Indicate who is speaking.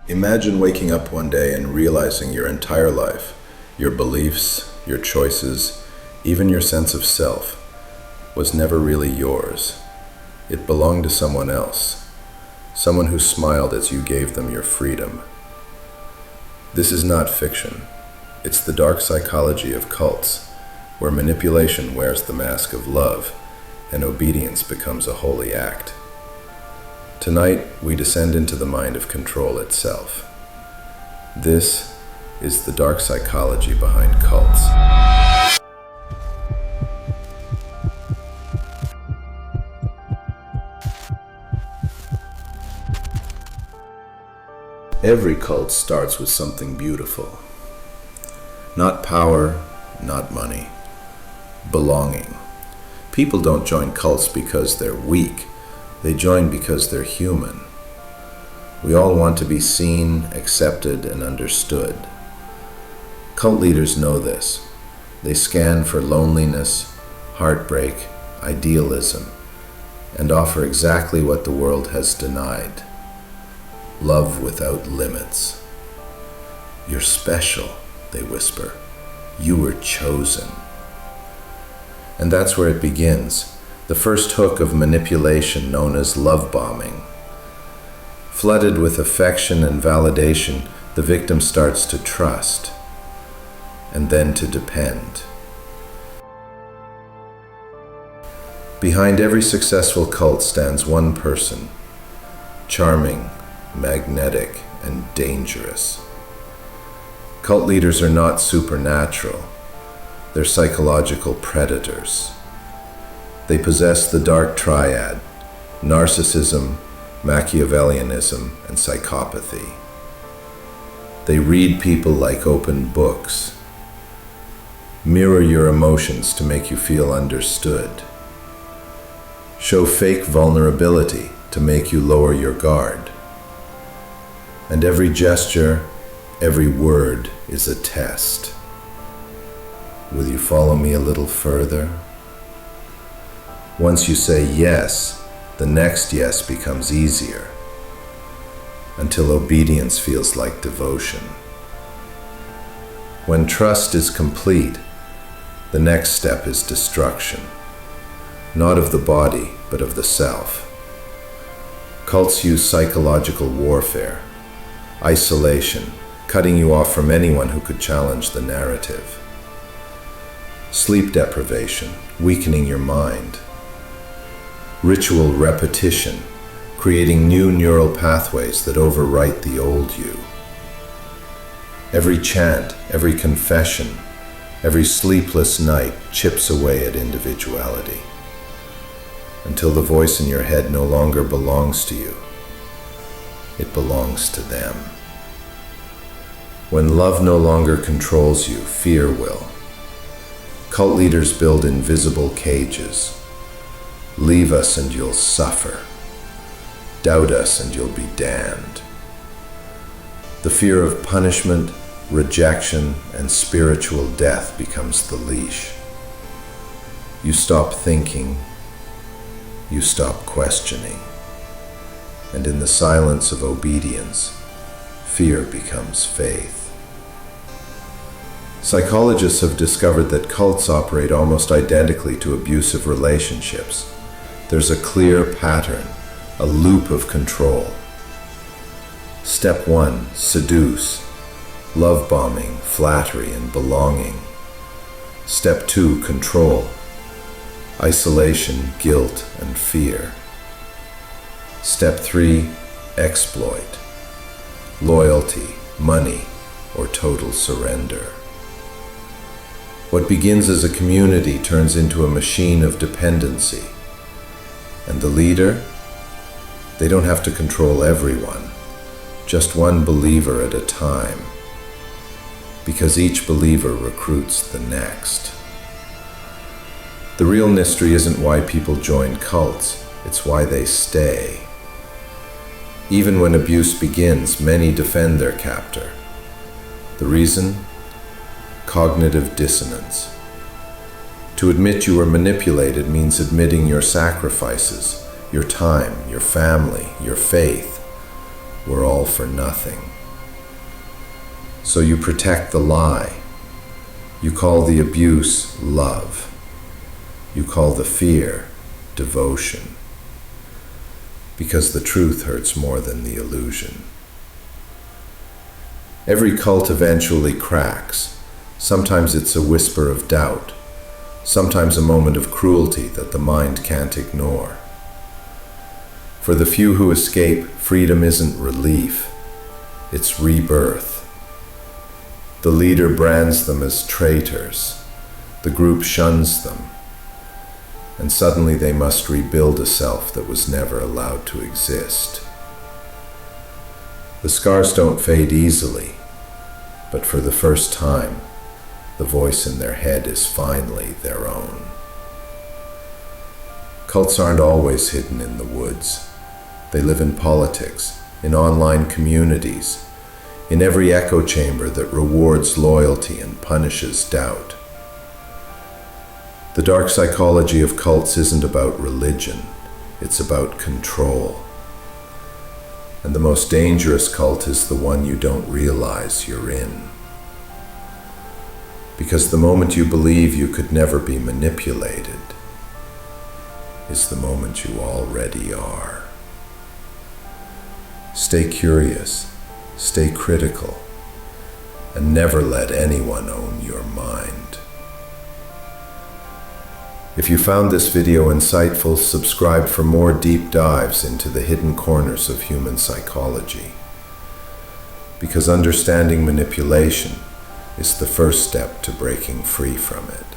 Speaker 1: Imagine waking up one day and realizing your entire life, your beliefs, your choices, even your sense of self, was never really yours. It belonged to someone else, someone who smiled as you gave them your freedom. This is not fiction. It's the dark psychology of cults, where manipulation wears the mask of love and obedience becomes a holy act. Tonight, we descend into the mind of control itself. This is the dark psychology behind cults. Every cult starts with something beautiful. Not power, not money. Belonging. People don't join cults because they're weak. They join because they're human. We all want to be seen, accepted, and understood. Cult leaders know this. They scan for loneliness, heartbreak, idealism, and offer exactly what the world has denied. Love without limits. You're special, they whisper. You were chosen. And that's where it begins. The first hook of manipulation known as love bombing. Flooded with affection and validation, the victim starts to trust and then to depend. Behind every successful cult stands one person, charming, magnetic, and dangerous. Cult leaders are not supernatural. They're psychological predators. They possess the dark triad: narcissism, Machiavellianism, and psychopathy. They read people like open books, mirror your emotions to make you feel understood, show fake vulnerability to make you lower your guard. And every gesture, every word is a test. Will you follow me a little further? Once you say yes, the next yes becomes easier, until obedience feels like devotion. When trust is complete, the next step is destruction, not of the body, but of the self. Cults use psychological warfare, isolation, cutting you off from anyone who could challenge the narrative. Sleep deprivation, weakening your mind. Ritual repetition, creating new neural pathways that overwrite the old you. Every chant, every confession, every sleepless night chips away at individuality, until the voice in your head no longer belongs to you. It belongs to them. When love no longer controls you, fear will. Cult leaders build invisible cages. Leave us and you'll suffer. Doubt us and you'll be damned. The fear of punishment, rejection, and spiritual death becomes the leash. You stop thinking. You stop questioning. And in the silence of obedience, fear becomes faith. Psychologists have discovered that cults operate almost identically to abusive relationships. There's a clear pattern, a loop of control. Step 1, seduce, love bombing, flattery, and belonging. Step 2, control, isolation, guilt, and fear. Step 3, exploit, loyalty, money, or total surrender. What begins as a community turns into a machine of dependency. And the leader? They don't have to control everyone, just one believer at a time, because each believer recruits the next. The real mystery isn't why people join cults, it's why they stay. Even when abuse begins, many defend their captor. The reason? Cognitive dissonance. To admit you were manipulated means admitting your sacrifices, your time, your family, your faith. were all for nothing. So you protect the lie. You call the abuse love. You call the fear devotion. Because the truth hurts more than the illusion. Every cult eventually cracks. Sometimes it's a whisper of doubt. Sometimes a moment of cruelty that the mind can't ignore. For the few who escape, freedom isn't relief. It's rebirth. The leader brands them as traitors. The group shuns them. And suddenly they must rebuild a self that was never allowed to exist. The scars don't fade easily, but for the first time, the voice in their head is finally their own. Cults aren't always hidden in the woods. They live in politics, in online communities, in every echo chamber that rewards loyalty and punishes doubt. The dark psychology of cults isn't about religion, it's about control. And the most dangerous cult is the one you don't realize you're in. Because the moment you believe you could never be manipulated is the moment you already are. Stay curious, stay critical, and never let anyone own your mind. If you found this video insightful, subscribe for more deep dives into the hidden corners of human psychology. Because understanding manipulation is the first step to breaking free from it.